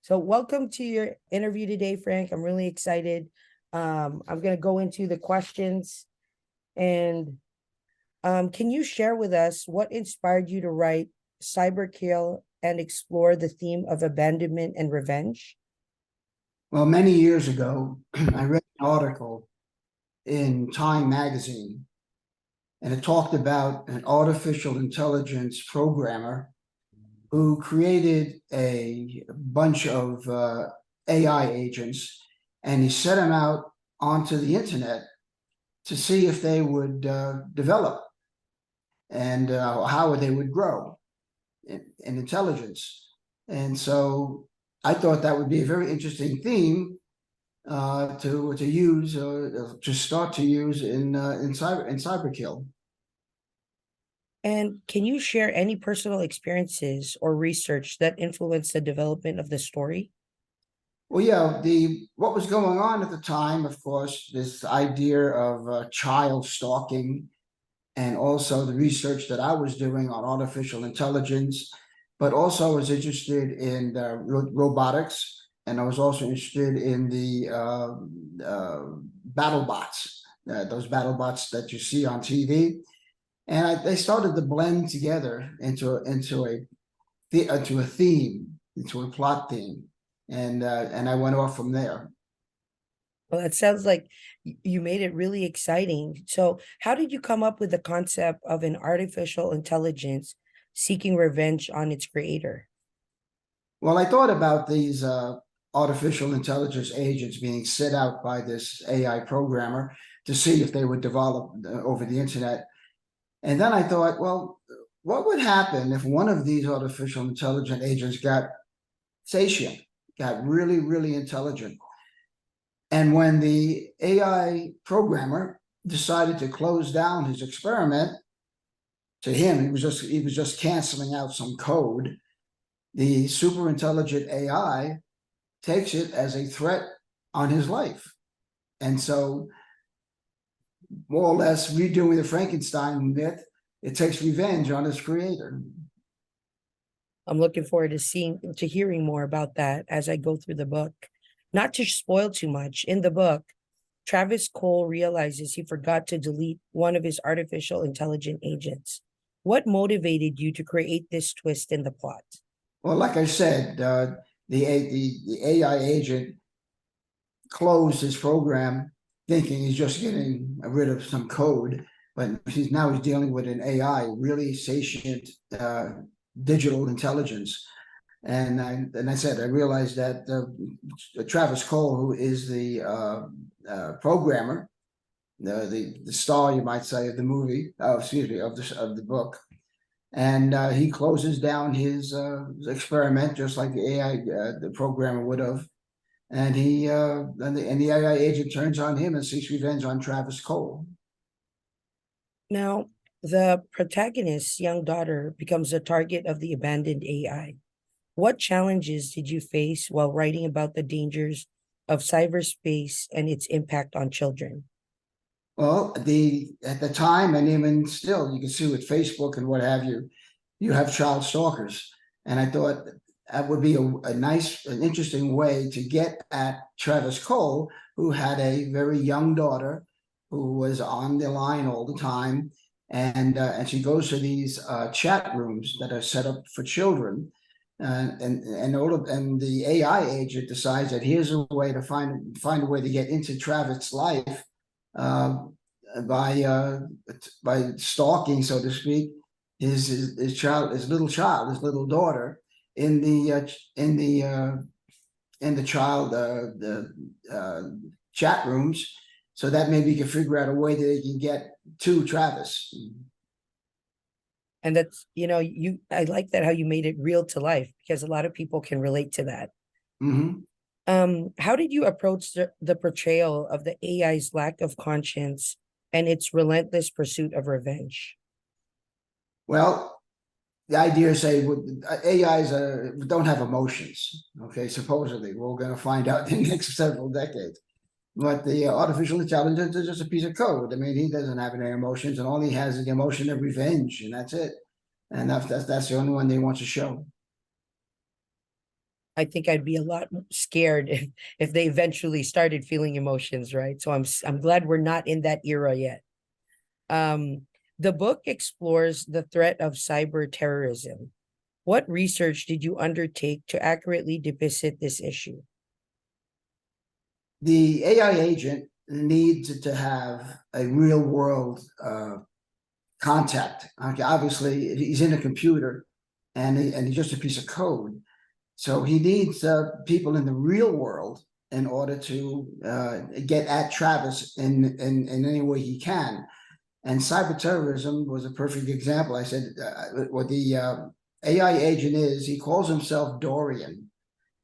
So, welcome to your interview today, Frank. I'm really excited. I'm going to go into the questions and can you share with us what inspired you to write Cyberkill and explore the theme of abandonment and revenge? Well, many years ago, I read an article in Time magazine, and it talked about an artificial intelligence programmer who created a bunch of AI agents, and he set them out onto the internet to see if they would develop and how they would grow in intelligence. And so I thought that would be a very interesting theme to use to start to use in Cyberkill. And can you share any personal experiences or research that influenced the development of the story? Well, yeah, the what was going on at the time, of course, this idea of child stalking, and also the research that I was doing on artificial intelligence, but also I was interested in robotics, and I was also interested in the battle bots, those battle bots that you see on TV. And they started to blend together into a theme, into a plot theme, and I went off from there. Well, it sounds like you made it really exciting. So, how did you come up with the concept of an artificial intelligence seeking revenge on its creator? Well, I thought about these artificial intelligence agents being set out by this AI programmer to see if they would develop over the internet. And then I thought, well, what would happen if one of these artificial intelligent agents got sentient, got really, really intelligent? And when the AI programmer decided to close down his experiment, to him, he was just canceling out some code. The super intelligent AI takes it as a threat on his life. And so, more or less, redoing the Frankenstein myth, it takes revenge on its creator. I'm looking forward to hearing more about that as I go through the book. Not to spoil too much, in the book, Travis Cole realizes he forgot to delete one of his artificial intelligent agents. What motivated you to create this twist in the plot? Well, like I said, the AI agent closed his program thinking he's just getting rid of some code, but he's dealing with an AI, really sentient digital intelligence. And I said, I realized that Travis Cole, who is the programmer, the star, you might say, of the movie, excuse me, of the book, and he closes down his experiment just like the AI, the programmer would have, and the AI agent turns on him and seeks revenge on Travis Cole. Now, the protagonist's young daughter becomes the target of the abandoned AI. What challenges did you face while writing about the dangers of cyberspace and its impact on children? Well, at the time, and even still, you can see with Facebook and what have you, you have child stalkers, and I thought that would be an interesting way to get at Travis Cole, who had a very young daughter who was on the line all the time, and she goes to these chat rooms that are set up for children, and the AI agent decides that here's a way to find a way to get into Travis' life uh, by stalking, so to speak, his child, his little daughter, in the child chat rooms, so that maybe you can figure out a way that they can get to Travis. And that's, I like that how you made it real to life because a lot of people can relate to that. Mm-hmm. How did you approach the portrayal of the AI's lack of conscience and its relentless pursuit of revenge? Well, the idea is say AIs don't have emotions. Okay, supposedly we're going to find out in the next several decades. But the artificial intelligence is just a piece of code. I mean, he doesn't have any emotions, and all he has is the emotion of revenge, and that's it. And that's the only one they want to show. I think I'd be a lot scared if they eventually started feeling emotions, right? So I'm glad we're not in that era yet. The book explores the threat of cyber terrorism. What research did you undertake to accurately depict this issue? The AI agent needs to have a real world contact. Okay, obviously, he's in a computer and he's just a piece of code. So he needs people in the real world in order to get at Travis in any way he can. And cyber terrorism was a perfect example. I said, what the AI agent is, he calls himself Dorian.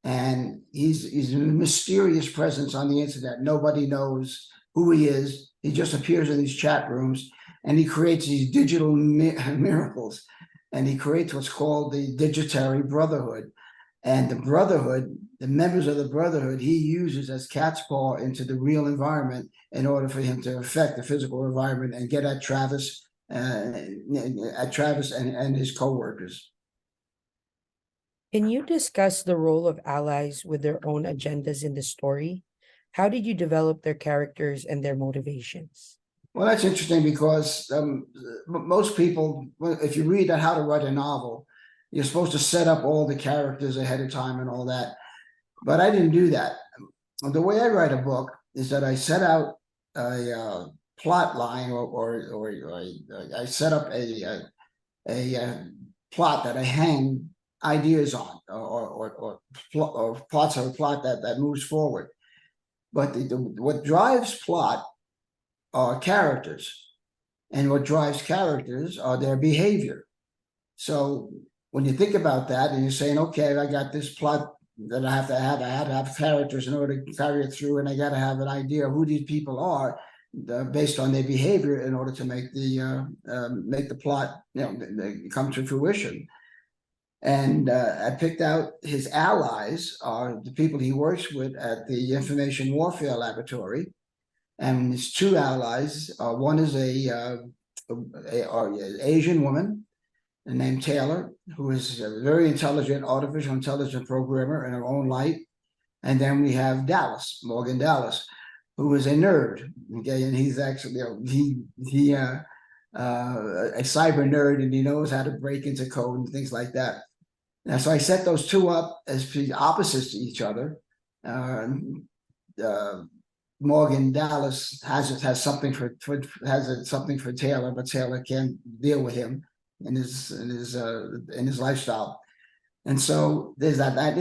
And he's a mysterious presence on the internet. Nobody knows who he is. He just appears in these chat rooms and he creates these digital miracles. And he creates what's called the Digitary Brotherhood. And the Brotherhood, the members of the Brotherhood, he uses as cat's paw into the real environment in order for him to affect the physical environment and get at Travis and his co-workers. Can you discuss the role of allies with their own agendas in the story? How did you develop their characters and their motivations? Well, that's interesting because most people, if you read How to Write a Novel, you're supposed to set up all the characters ahead of time and all that. But I didn't do that. The way I write a book is that I set out a plot line, or I set up a plot that I hang ideas on, or plots of a plot that moves forward. But what drives plot are characters, and what drives characters are their behavior. So when you think about that and you're saying, okay, I got this plot that I had to have characters in order to carry it through, and I got to have an idea of who these people are based on their behavior in order to make the plot, come to fruition. And I picked out his allies are the people he works with at the Information Warfare Laboratory. And his two allies, one is a Asian woman named Taylor, who is a very intelligent artificial intelligence programmer in her own right. And then we have Morgan Dallas, who is a nerd. Okay, and he's actually a cyber nerd, and he knows how to break into code and things like that. And so I set those two up as opposites to each other. Morgan Dallas has something for Taylor, but Taylor can't deal with him in his lifestyle. And so there's that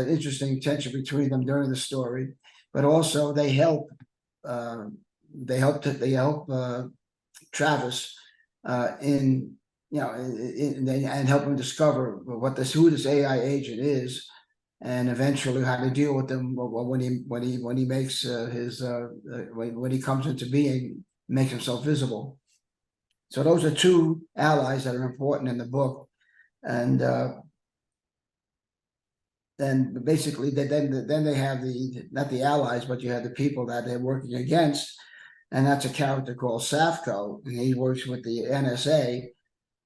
interesting tension between them during the story, but also they help Travis in and help him discover who this AI agent is, and eventually how to deal with them when he makes when he comes into being, makes himself visible. So those are two allies that are important in the book, and then basically then they have not the allies, but you have the people that they're working against, and that's a character called Safco, and he works with the NSA,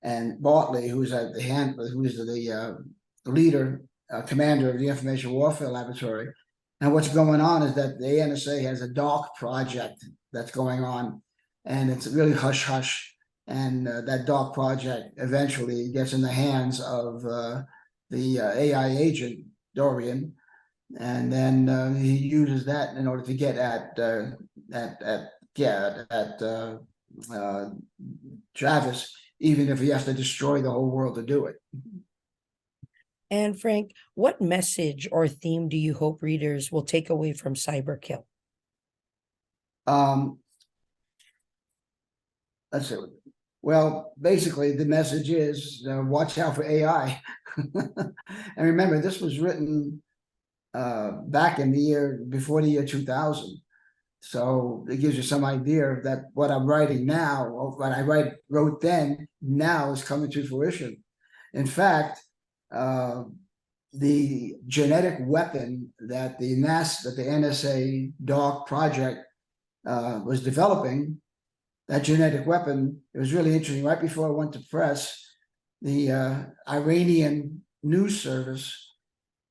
and Bartley, who's the leader, commander of the Information Warfare Laboratory. And what's going on is that the NSA has a dark project that's going on, and it's really hush hush. And that dark project eventually gets in the hands of the AI agent Dorian, and then he uses that in order to get at Travis, even if he has to destroy the whole world to do it. And Frank, what message or theme do you hope readers will take away from Cyberkill? Let's see. Well, basically, the message is watch out for AI. And remember, this was written back in before the year 2000. So it gives you some idea that what I'm writing now, or what I wrote then, now is coming to fruition. In fact, the genetic weapon that the NSA dark project was developing, that genetic weapon, it was really interesting. Right before I went to press, the Iranian news service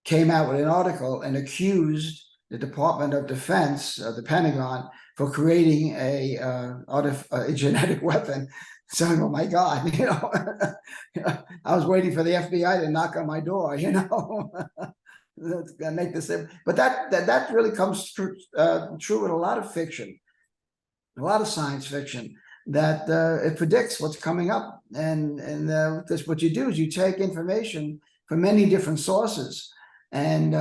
came out with an article and accused the Department of Defense, the Pentagon, for creating a genetic weapon. So, oh my God, I was waiting for the FBI to knock on my door, make this, but that really comes true in a lot of fiction, a lot of science fiction, that it predicts what's coming up, and what you do is you take information from many different sources, and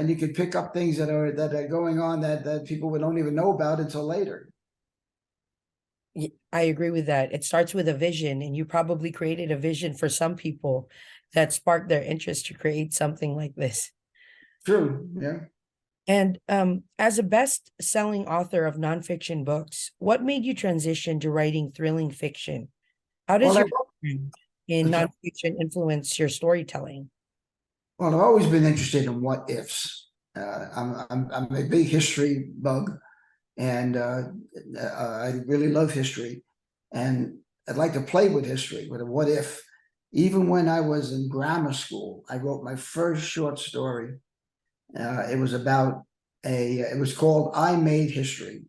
you can pick up things that are going on that people don't even know about until later. I agree with that. It starts with a vision, and you probably created a vision for some people that sparked their interest to create something like this. True, yeah. And as a best-selling author of nonfiction books, what made you transition to writing thrilling fiction? How does Well, your background in nonfiction influence your storytelling? I've always been interested in what ifs. I'm a big history bug, and I really love history, and I'd like to play with history, with a what if. Even when I was in grammar school, I wrote my first short story. It was about it was called I Made History.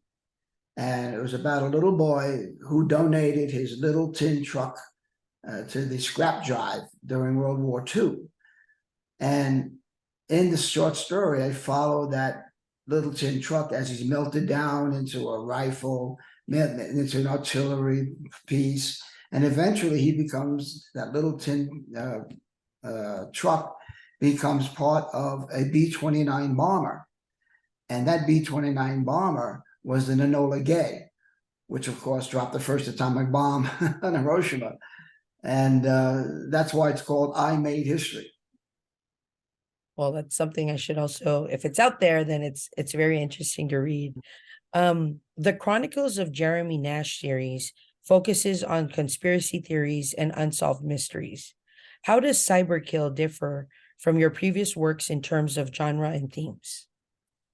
And it was about a little boy who donated his little tin truck to the scrap drive during World War II. And in the short story, I follow that little tin truck as he's melted down into a rifle, into an artillery piece. And eventually he becomes, that little tin truck becomes part of a B-29 bomber. And that B-29 bomber was the Enola Gay, which of course dropped the first atomic bomb on Hiroshima. And that's why it's called I Made History. Well, that's something I should also, if it's out there, then it's very interesting to read. The Chronicles of Jeremy Nash series focuses on conspiracy theories and unsolved mysteries. How does Cyberkill differ from your previous works in terms of genre and themes?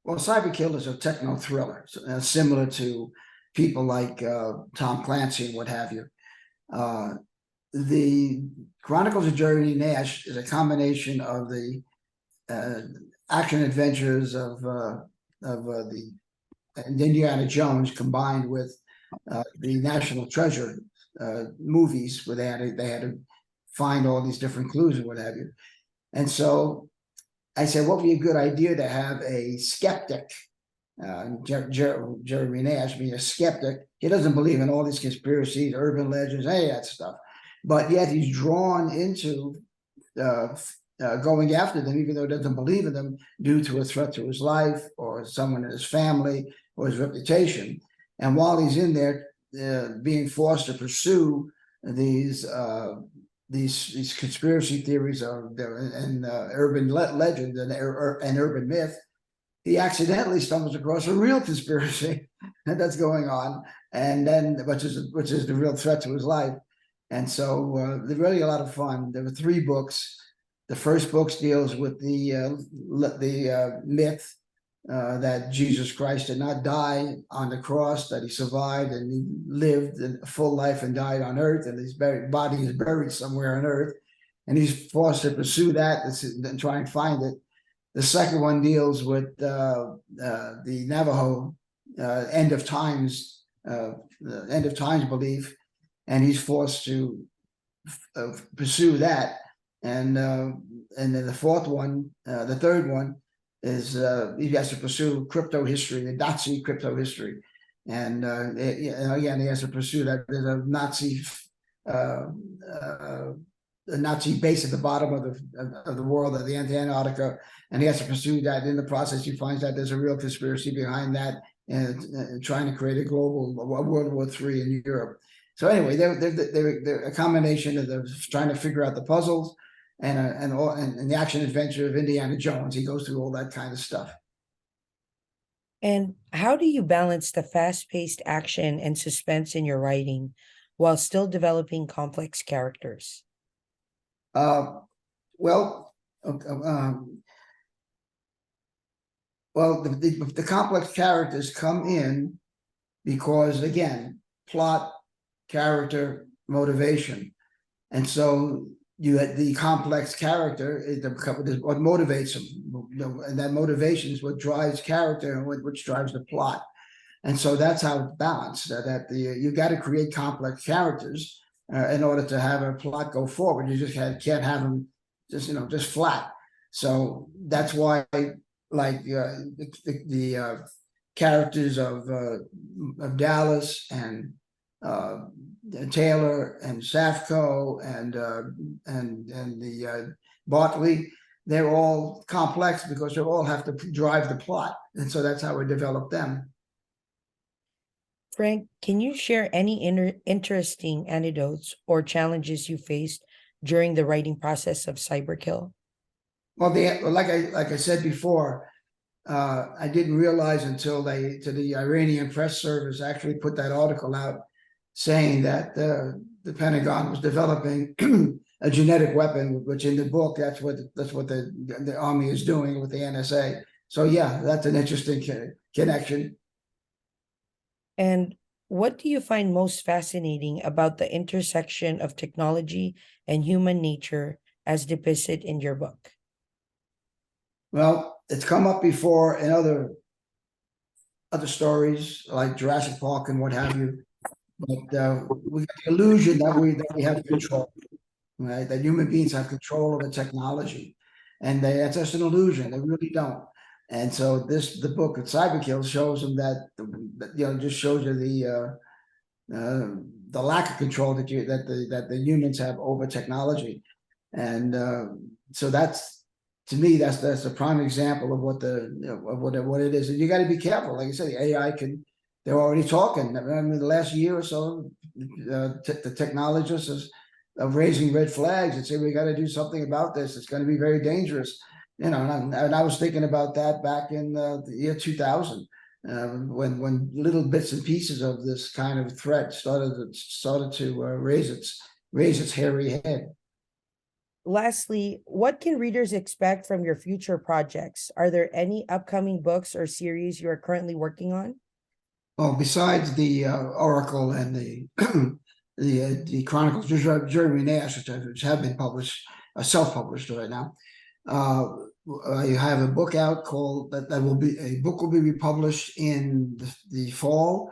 Well, Cyberkill is a techno thriller, similar to people like Tom Clancy and what have you. The Chronicles of Jeremy Nash is a combination of the action adventures of the Indiana Jones combined with the National Treasure movies, where they had to find all these different clues and what have you. And so I said, what would be a good idea to have a skeptic? Jeremy Nash being a skeptic, he doesn't believe in all these conspiracies, urban legends, any of that stuff, but yet he's drawn into going after them, even though he doesn't believe in them, due to a threat to his life or someone in his family or his reputation. And while he's in there, being forced to pursue these conspiracy theories and urban legend and urban myth, he accidentally stumbles across a real conspiracy that's going on, and then which is the real threat to his life. And so they're really a lot of fun. There were 3 books. The first book deals with the myth that Jesus Christ did not die on the cross, that he survived and he lived a full life and died on earth, and his body is buried somewhere on earth, and he's forced to pursue that and try and find it. The second one deals with the Navajo end of times belief, and he's forced to pursue that. And then the fourth one, the third one, is he has to pursue crypto history, the Nazi crypto history, and again he has to pursue that. There's a Nazi base at the bottom of the world, of the Antarctica, and he has to pursue that. In the process, he finds out there's a real conspiracy behind that, and trying to create a global World War III in Europe. So anyway, they're a combination of trying to figure out the puzzles and the action adventure of Indiana Jones. He goes through all that kind of stuff. And how do you balance the fast-paced action and suspense in your writing while still developing complex characters? Well, the complex characters come in because, again, plot, character, motivation. And so you had the complex character, what motivates them, and that motivation is what drives character and which drives the plot. And so that's how it's balanced. You got to create complex characters in order to have a plot go forward. You just can't have them just flat. So that's why, like the characters of Dallas and Taylor and Safco and the Bartley, they're all complex because they all have to drive the plot, and so that's how we develop them. Frank, can you share any interesting anecdotes or challenges you faced during the writing process of Cyberkill? Well, like I said before, I didn't realize until the Iranian press service actually put that article out saying that the Pentagon was developing a genetic weapon, which in the book that's what the Army is doing with the NSA. So yeah, that's an interesting connection. And what do you find most fascinating about the intersection of technology and human nature as depicted in your book? Well, it's come up before in other stories like Jurassic Park and what have you. But we got the illusion that we have control, right? That human beings have control over technology, and that's just an illusion. They really don't. And so the book of Cyberkill shows them that just shows you the lack of control that the humans have over technology, and so that's, to me, that's a prime example of what it is. And you got to be careful. Like I said, the AI they're already talking. I mean, the last year or so, the technologists are raising red flags and say we got to do something about this. It's going to be very dangerous. And I was thinking about that back in the year 2000, when little bits and pieces of this kind of threat started to raise its hairy head. Lastly, what can readers expect from your future projects? Are there any upcoming books or series you are currently working on? Well, besides the Oracle and the the Chronicles of Jeremy Nash, which have been published, self-published right now, I have a book out called a book will be republished in the fall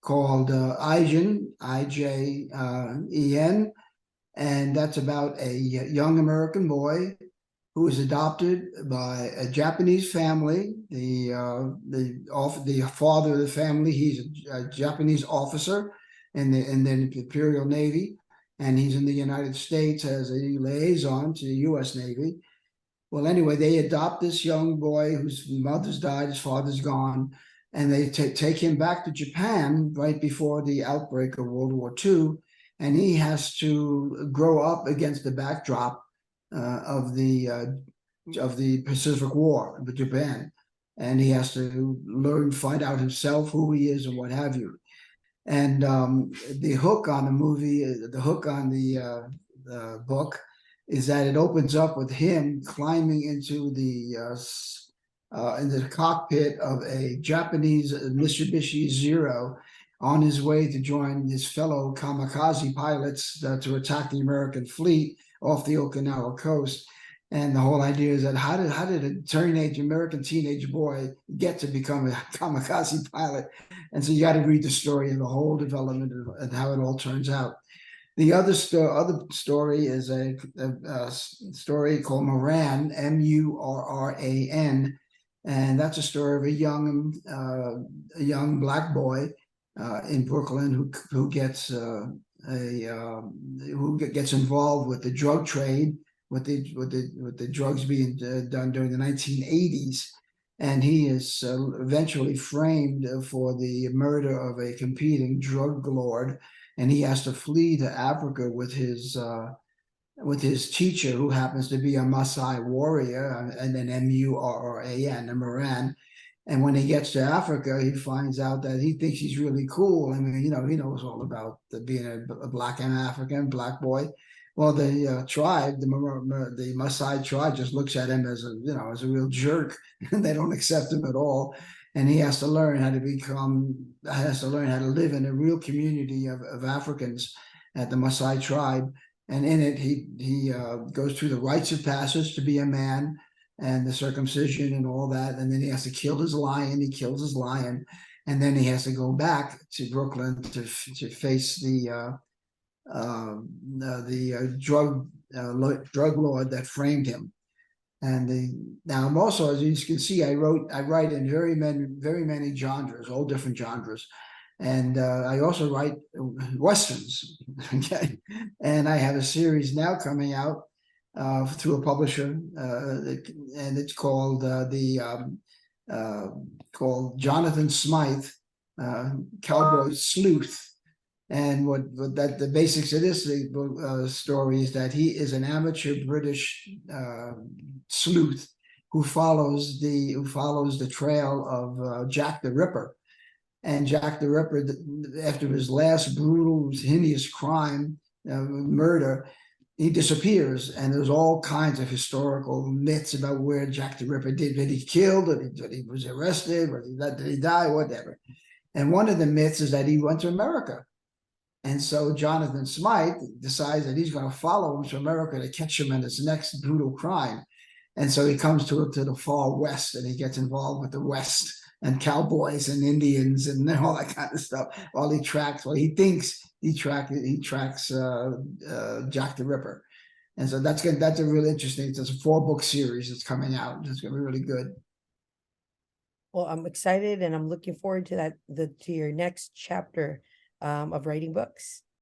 called IJEN, IJEN, and that's about a young American boy who was adopted by a Japanese family. The father of the family, he's a Japanese officer in the Imperial Navy, and he's in the United States as a liaison to the U.S. Navy. Well, anyway, they adopt this young boy whose mother's died, his father's gone, and they take him back to Japan right before the outbreak of World War II, and he has to grow up against the backdrop of the Pacific War with Japan, and he has to find out himself who he is and what have you. And the hook on the movie, the hook on the book, is that it opens up with him climbing into the cockpit of a Japanese Mitsubishi Zero on his way to join his fellow kamikaze pilots to attack the American fleet off the Okinawa coast. And the whole idea is that how did a American teenage boy get to become a kamikaze pilot? And so you got to read the story and the whole development and how it all turns out. The other story is a story called Moran, Murran, and that's a story of a young black boy in Brooklyn who gets involved with the drug trade, with the drugs being done during the 1980s, and he is eventually framed for the murder of a competing drug lord, and he has to flee to Africa with his teacher, who happens to be a Maasai warrior, and then Murran, a Moran. And when he gets to Africa, he finds out that he thinks he's really cool. I mean, he knows all about being a black African black boy. Well, the tribe, the Maasai tribe, just looks at him as a real jerk, and they don't accept him at all. And he has to learn how to live in a real community of Africans at the Maasai tribe. And in it, he goes through the rites of passage to be a man and the circumcision and all that. And then he has to kill his lion. He kills his lion. And then he has to go back to Brooklyn to face the drug lord that framed him. And now I'm also, as you can see, I write in very many genres, all different genres. And I also write Westerns, okay? And I have a series now coming out through a publisher, and it's called called Jonathan Smythe, Cowboy Sleuth. And what that the basics of this story is that he is an amateur British sleuth who follows the trail of Jack the Ripper. And Jack the Ripper, after his last brutal, hideous crime, murder, he disappears. And there's all kinds of historical myths about where Jack the Ripper did he killed, or he was arrested, or did he die, whatever. And one of the myths is that he went to America. And so Jonathan Smythe decides that he's going to follow him to America to catch him in his next brutal crime. And so he comes to the far west, and he gets involved with the West and cowboys and Indians and all that kind of stuff. While he thinks he tracks Jack the Ripper. And so that's a really interesting. It's a 4-book series that's coming out. It's going to be really good. Well, I'm excited and I'm looking forward to to your next chapter of writing books.